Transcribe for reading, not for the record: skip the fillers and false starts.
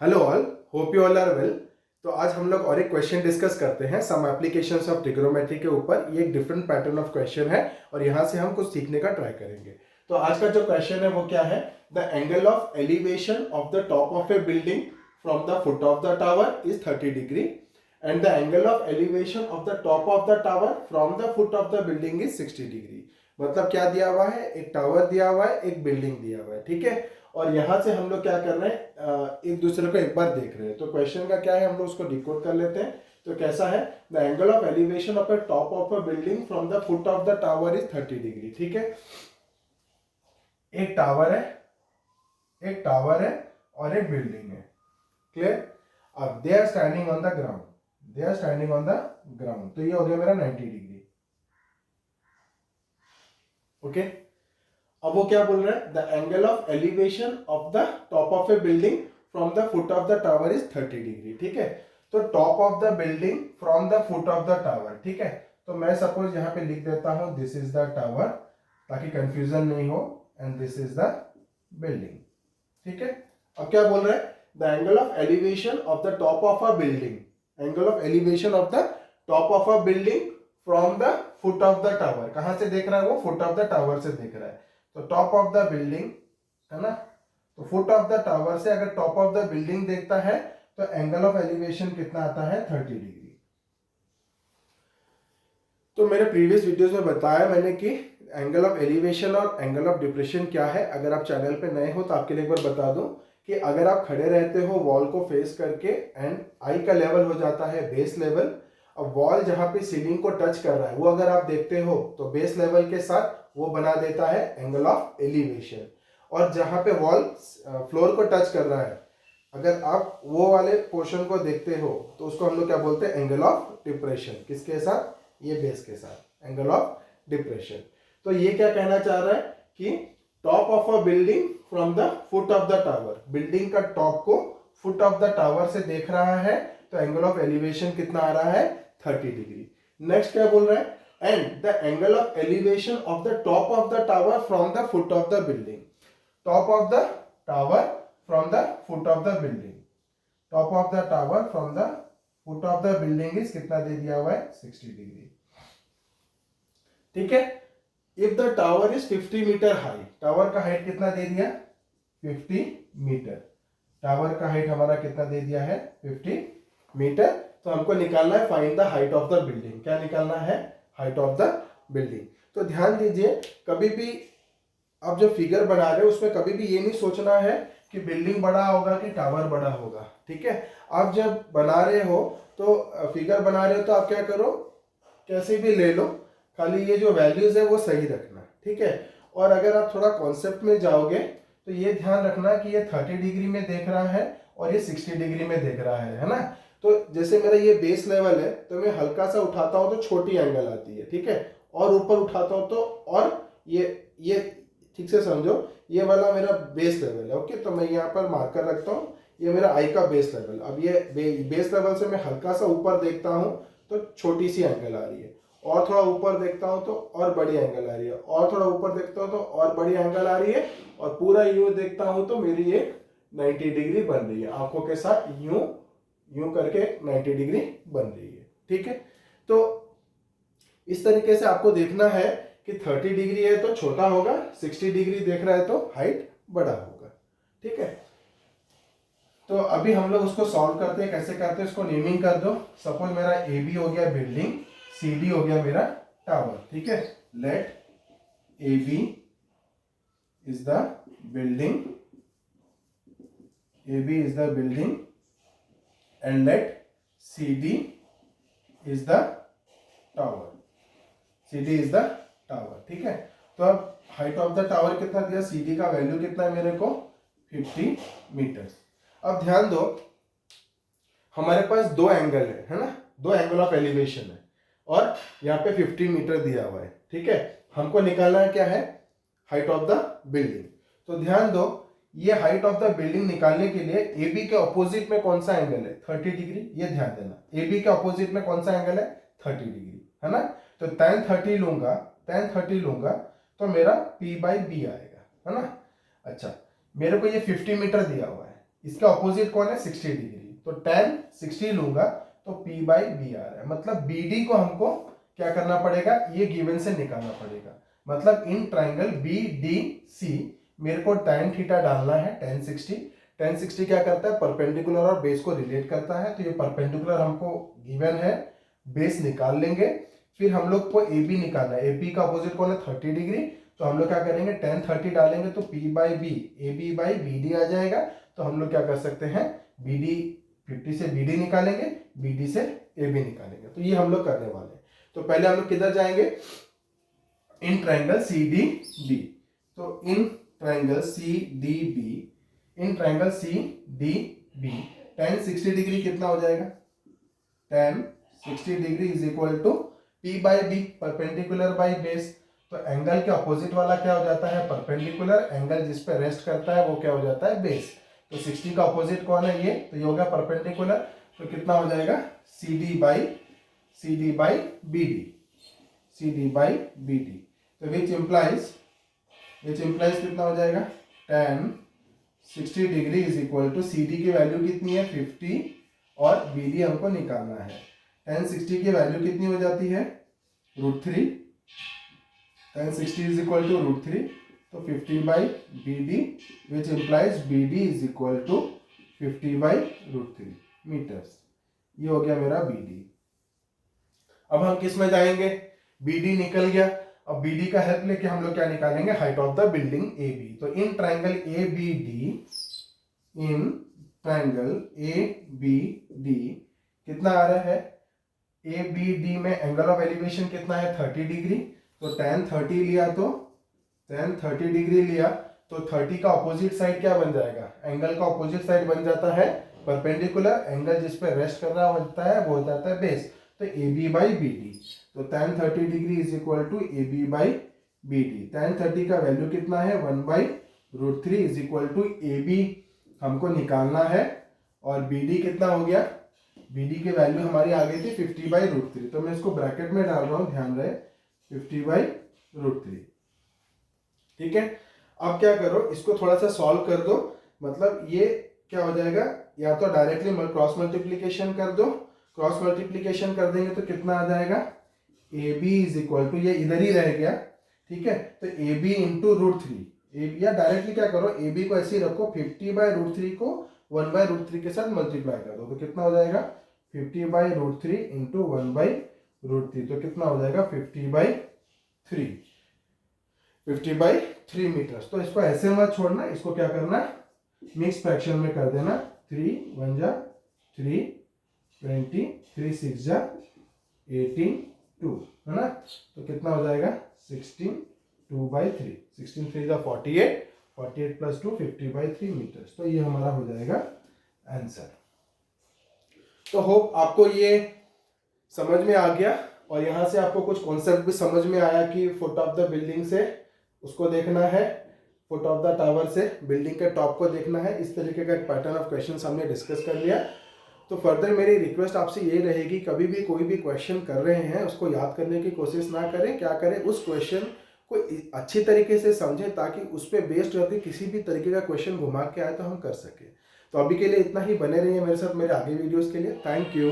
Hello all, hope you all are well. तो आज हम लोग और एक क्वेश्चन डिस्कस करते हैं सम एप्लीकेशंस ऑफ ट्रिग्नोमेट्री के ऊपर। ये एक डिफरेंट पैटर्न ऑफ क्वेश्चन है और यहाँ से हम कुछ सीखने का ट्राई करेंगे। तो आज का जो क्वेश्चन है वो क्या है? The angle of elevation of the top of A building from the foot of the tower is 30 degree and the angle of elevation of the top of the tower from the foot of the building is 60 degree. मतलब क्या दिया हुआ है? एक tower दिया हुआ है, एक बिल्डिंग दिया हुआ है, ठीक है। और यहाँ से हम लोग क्या कर रहे हैं, एक दूसरे को एक बार देख रहे हैं। तो क्वेश्चन का क्या है, हम लोग उसको डिकोड कर लेते हैं। तो कैसा है? The angle of elevation of a top of a building from the foot of the tower is 30 degree, ठीक है। एक टावर है, एक टावर है और एक बिल्डिंग है, क्लियर। अब they are standing on the ground, they are standing on the ground. तो ये हो गया मेरा 90 डिग्री, ओके। अब वो क्या बोल रहा है? The angle of elevation of the top of A building from the foot of the tower is 30 degree, ठीक है। तो top of the building from the foot of the tower, ठीक है। तो मैं सपोज यहाँ पे लिख देता हूं दिस इज द टावर, ताकि कंफ्यूजन नहीं हो, and this is the building, ठीक है। अब क्या बोल रहा है? The angle of elevation of the top of a building, angle of elevation of the top of a building from the foot of the tower. कहां से देख रहा है वो? फुट ऑफ द टावर से देख रहा है। तो टॉप ऑफ द बिल्डिंग है ना, तो फुट ऑफ द टावर से अगर टॉप ऑफ द बिल्डिंग देखता है तो एंगल ऑफ एलिवेशन कितना आता है? 30 डिग्री। तो मेरे प्रीवियस वीडियोस में बताया मैंने कि एंगल ऑफ एलिवेशन और एंगल ऑफ डिप्रेशन क्या है। अगर आप चैनल पे नए हो तो आपके लिए एक बार बता दूं कि अगर आप खड़े रहते हो वॉल को फेस करके एंड आई का लेवल हो जाता है बेस लेवल, अब वॉल जहां पे सीलिंग को टच कर रहा है वो अगर आप देखते हो तो बेस लेवल के साथ वो बना देता है एंगल ऑफ एलिवेशन। और जहां पे वॉल फ्लोर को टच कर रहा है, अगर आप वो वाले पोर्शन को देखते हो तो उसको हम लोग क्या बोलते हैं? Angle of depression. किसके साथ? ये बेस के साथ, एंगल ऑफ डिप्रेशन। तो ये क्या कहना चाह रहा है कि top of a building from the foot of the tower, building का टॉप को फुट ऑफ द टावर से देख रहा है तो एंगल ऑफ एलिवेशन कितना आ रहा है? 30 डिग्री। नेक्स्ट क्या बोल रहा है? And the angle of elevation of the top of the tower from the foot of the building, top of the tower from the foot of the building, top of the tower from the foot of the building is कितना दे दिया हुआ है? 60 degree, ठीक है। If the tower is 50 metre high, tower का height कितना दे दिया? 50 मीटर। टावर का हाइट हमारा कितना दे दिया है? 50 मीटर। तो हमको निकालना है find the height of the building. क्या निकालना है? Height of the building. तो ध्यान दीजिए, कभी भी आप जो फिगर बना रहे हो उसमें कभी भी ये नहीं सोचना है कि बिल्डिंग बड़ा होगा कि टावर बड़ा होगा, ठीक है। आप जब बना रहे हो तो फिगर बना रहे हो तो आप क्या करो, कैसे भी ले लो, खाली ये जो वैल्यूज है वो सही रखना, ठीक है। और अगर आप थोड़ा कॉन्सेप्ट में जाओगे तो ये ध्यान रखना कि ये 30 डिग्री में देख रहा है और ये 60 डिग्री में देख रहा है ना। तो जैसे मेरा ये बेस लेवल है तो मैं हल्का सा उठाता हूं तो छोटी एंगल आती है, ठीक है। और ऊपर उठाता हूं तो, और ये ठीक से समझो, ये वाला मेरा बेस लेवल है, ओके। तो मैं यहाँ पर मार्कर रखता हूँ, ये मेरा आई का बेस लेवल। अब ये बेस लेवल से मैं हल्का सा ऊपर देखता हूँ तो छोटी सी एंगल आ रही है, और थोड़ा ऊपर देखता हूं तो और बड़ी एंगल आ रही है, और थोड़ा ऊपर देखता हूं तो और बड़ी एंगल आ रही है, और पूरा यूं देखता हूं तो मेरी एक 90 डिग्री बन रही है। आंखों के साथ यूं यूं करके 90 डिग्री बन रही है, ठीक है। तो इस तरीके से आपको देखना है कि 30 डिग्री है तो छोटा होगा, 60 डिग्री देख रहा है तो हाइट बड़ा होगा, ठीक है। तो अभी हम लोग उसको सॉल्व करते हैं। कैसे करते हैं? उसको नेमिंग कर दो। सपोज मेरा ए बी हो गया बिल्डिंग, सी डी हो गया मेरा टावर, ठीक है। Let A B is the building, A B is the building and let C D is the tower, C D is the tower, ठीक है। तो अब हाइट ऑफ द टावर कितना दिया? सी डी का वैल्यू कितना है मेरे को? 50 मीटर्स। अब ध्यान दो, हमारे पास दो एंगल है ना, दो एंगल ऑफ एलिवेशन है, और यहाँ पे 50 मीटर दिया हुआ है, ठीक है। हमको निकालना है क्या है? Height of the building. तो ध्यान दो, ये हाइट ऑफ द बिल्डिंग निकालने के लिए ए बी के ऑपोजिट में कौन सा एंगल है? 30 डिग्री। ये ध्यान देना, ए बी के ऑपोजिट में कौन सा एंगल है? 30 डिग्री, है ना। तो tan 30 लूंगा, tan 30 लूंगा तो मेरा P बाई बी आएगा, है ना। अच्छा, मेरे को ये 50 मीटर दिया हुआ है, इसका ऑपोजिट कौन है 60 डिग्री, तो tan 60 लूंगा तो P बाई बी आ रहा है। मतलब BD को हमको क्या करना पड़ेगा, ये गिवन से निकालना पड़ेगा। मतलब इन ट्राइंगल BDC मेरे को tan थीटा डालना है tan 60। tan 60 क्या करता है, परपेंडिकुलर और बेस को रिलेट करता है, तो ये परपेंडिकुलर हमको गिवन है, बेस निकाल लेंगे। फिर हम लोग को AB निकालना है, AP का अपोजिट कौन है 30 डिग्री, तो हम लोग क्या करेंगे tan 30 डालेंगे तो P by B AB by BD आ जाएगा। तो हम लोग क्या कर सकते हैं, BD 50 से BD निकालेंगे, BD से AB निकालेंगे। तो ये हम लोग करने वाले हैं। तो पहले हम लोग किधर जाएंगे, इन ट्राइंगल CDB। तो in triangle CDB, in triangle CDB tan 60 degree कितना हो जाएगा, tan 60 degree is equal to P by B, perpendicular by base. तो एंगल के अपोजिट वाला क्या हो जाता है, परपेंडिकुलर। एंगल जिस पे रेस्ट करता है वो क्या हो जाता है, बेस। तो 60 का अपोजिट कौन है, ये, तो ये हो गया परपेंडिकुलर। तो कितना हो जाएगा CD by BD, CD by BD। तो विच इम्प्लाइज कितना हो जाएगा, tan 60 degree is equal to CD की वैल्यू कितनी है 50 और BD हमको निकालना है। tan 60 की वैल्यू कितनी हो जाती है √3, tan 60 इज इक्वल टू √3, तो 50 by BD which implies BD is equal to 50 by √3 metres. ये हो गया मेरा BD। अब हम किस में जाएंगे, BD निकल गया। अब BD का हेल्प लेके हम लोग क्या निकालेंगे, height of the building AB। तो इन ट्राइंगल ABD कितना आ रहा है, ABD में एंगल ऑफ एलिवेशन कितना है 30 डिग्री। तो tan 30 लिया, तो tan 30 डिग्री लिया, तो 30 का ऑपोजिट साइड क्या बन जाएगा, एंगल का ऑपोजिट साइड बन जाता है परपेंडिकुलर। एंगल जिस पे रेस्ट कर रहा होता है वो हो जाता है बेस। तो AB बाई BD, तो tan 30 degree is equal to AB by BD। tan 30 का वैल्यू कितना है 1 by √3 is equal to AB हमको निकालना है। और BD कितना हो गया, BD की वैल्यू हमारी आ गई थी 50 बाई √3। तो मैं इसको ब्रैकेट में डाल रहा हूँ, ध्यान रहे 50 बाई √3। ठीक है, अब क्या करो, इसको थोड़ा सा सॉल्व कर दो। मतलब ये क्या हो जाएगा, या तो डायरेक्टली क्रॉस मल्टीप्लीकेशन कर दो। क्रॉस मल्टीप्लीकेशन कर देंगे तो कितना आ जाएगा, AB इज इक्वल टू, ये इधर ही रह गया, ठीक है, तो AB इंटू √3। या डायरेक्टली क्या करो, AB को ऐसे ही रखो, 50 बाई √3 को 1 बाई √3 के साथ मल्टीप्लाई कर दो। तो कितना हो जाएगा 50 बाई √3 इंटू 1 बाई √3, तो कितना हो जाएगा 50 बाई 3 मीटर्स। तो इसको ऐसे मत छोड़ना, इसको क्या करना, मिक्स फ्रैक्शन में कर देना। 3 1 जा 3, 20, 3 6 जा 18, 2, है ना। तो कितना हो जाएगा 16, 2 बाई 3, 16 3 जा 48, 48 प्लस 2 50 बाई 3 मीटर्स। तो ये हमारा हो जाएगा आंसर। तो होप आपको ये समझ में आ गया, और यहाँ से आपको कुछ कॉन्सेप्ट भी समझ में आया कि फुट ऑफ द बिल्डिंग से उसको देखना है, फुट ऑफ द टावर से बिल्डिंग के टॉप को देखना है। इस तरीके का एक पैटर्न ऑफ क्वेश्चन हमने डिस्कस कर लिया। तो फर्दर मेरी रिक्वेस्ट आपसे ये रहेगी, कभी भी कोई भी क्वेश्चन कर रहे हैं उसको याद करने की कोशिश ना करें। क्या करें, उस क्वेश्चन को अच्छी तरीके से समझें, ताकि उस पर बेस्ड करके किसी भी तरीके का क्वेश्चन घुमा के आए तो हम कर सकें। तो अभी के लिए इतना ही, बने रहिए मेरे साथ मेरे आगे वीडियोज़ के लिए। Thank you.